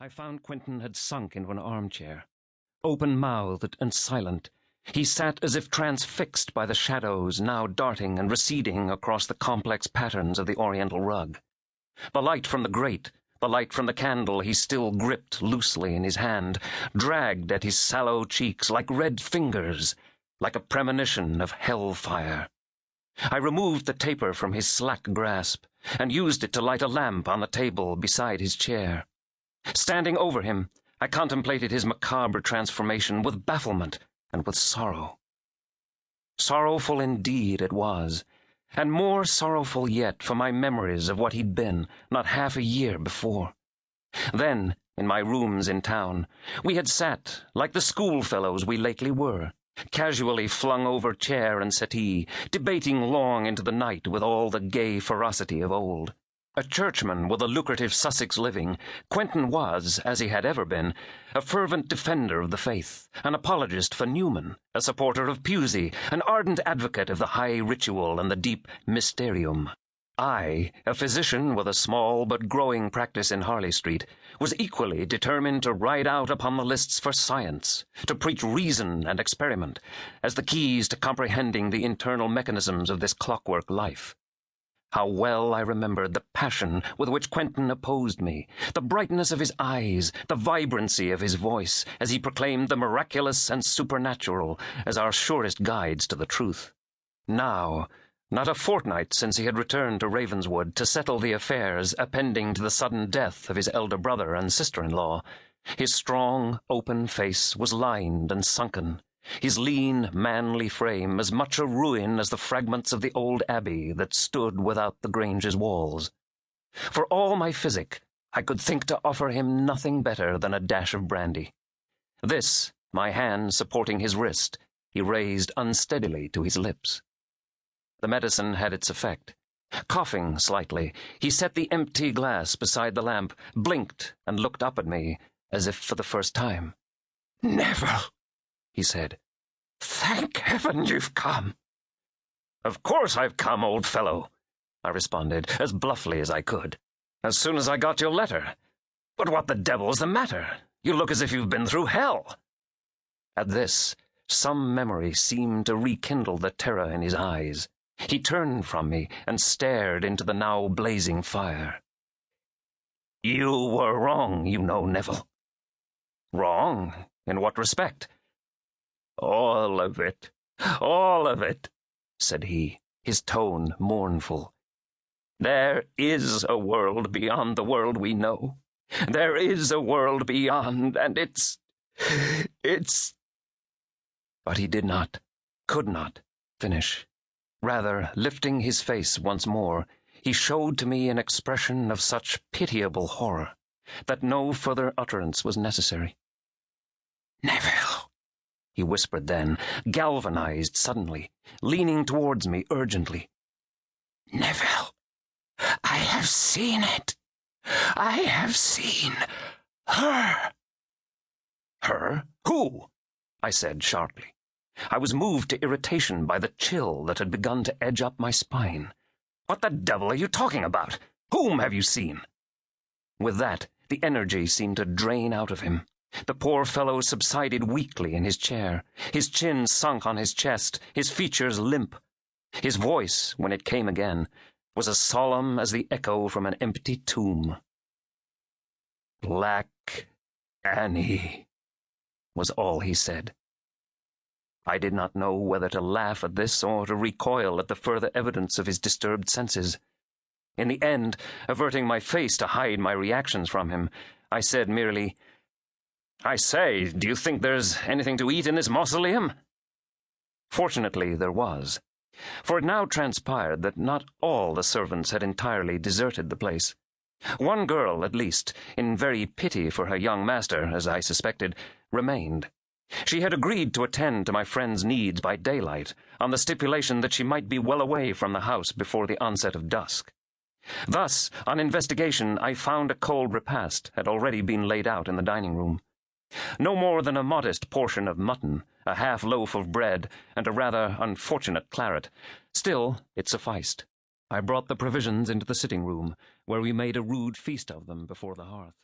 I found Quentin had sunk into an armchair. Open-mouthed and silent, he sat as if transfixed by the shadows now darting and receding across the complex patterns of the oriental rug. The light from the grate, the light from the candle he still gripped loosely in his hand, dragged at his sallow cheeks like red fingers, like a premonition of hell-fire. I removed the taper from his slack grasp and used it to light a lamp on the table beside his chair. Standing over him, I contemplated his macabre transformation with bafflement and with sorrow. Sorrowful indeed it was, and more sorrowful yet for my memories of what he'd been not half a year before. Then, in my rooms in town, we had sat, like the schoolfellows we lately were, casually flung over chair and settee, debating long into the night with all the gay ferocity of old. A churchman with a lucrative Sussex living, Quentin was, as he had ever been, a fervent defender of the faith, an apologist for Newman, a supporter of Pusey, an ardent advocate of the high ritual and the deep mysterium. I, a physician with a small but growing practice in Harley Street, was equally determined to ride out upon the lists for science, to preach reason and experiment, as the keys to comprehending the internal mechanisms of this clockwork life. How well I remembered the passion with which Quentin opposed me, the brightness of his eyes, the vibrancy of his voice, as he proclaimed the miraculous and supernatural as our surest guides to the truth. Now, not a fortnight since he had returned to Ravenswood to settle the affairs appending to the sudden death of his elder brother and sister-in-law, his strong, open face was lined and sunken, his lean, manly frame as much a ruin as the fragments of the old abbey that stood without the Grange's walls. For all my physic, I could think to offer him nothing better than a dash of brandy. This, my hand supporting his wrist, he raised unsteadily to his lips. The medicine had its effect. Coughing slightly, he set the empty glass beside the lamp, blinked, and looked up at me, as if for the first time. "Neville," he said, "thank heaven you've come." "Of course I've come, old fellow," I responded, as bluffly as I could. "As soon as I got your letter. But what the devil's the matter? You look as if you've been through hell." At this, some memory seemed to rekindle the terror in his eyes. He turned from me and stared into the now blazing fire. "You were wrong, you know, Neville." "Wrong? In what respect?" "All of it, said he, his tone mournful. "There is a world beyond the world we know. There is a world beyond, and it's... But he did not, could not, finish. Rather, lifting his face once more, he showed to me an expression of such pitiable horror that no further utterance was necessary. "Neville," he whispered then, galvanized suddenly, leaning towards me urgently. "Neville, I have seen it. I have seen her." "Her? Who?" I said sharply. I was moved to irritation by the chill that had begun to edge up my spine. "What the devil are you talking about? Whom have you seen?" With that, the energy seemed to drain out of him. The poor fellow subsided weakly in his chair, his chin sunk on his chest, his features limp. His voice, when it came again, was as solemn as the echo from an empty tomb. "Black Annie," was all he said. I did not know whether to laugh at this or to recoil at the further evidence of his disturbed senses. In the end, averting my face to hide my reactions from him, I said merely, "I say, do you think there's anything to eat in this mausoleum?" Fortunately, there was, for it now transpired that not all the servants had entirely deserted the place. One girl, at least, in very pity for her young master, as I suspected, remained. She had agreed to attend to my friend's needs by daylight, on the stipulation that she might be well away from the house before the onset of dusk. Thus, on investigation, I found a cold repast had already been laid out in the dining-room. No more than a modest portion of mutton, a half loaf of bread, and a rather unfortunate claret. Still, it sufficed. I brought the provisions into the sitting-room, where we made a rude feast of them before the hearth.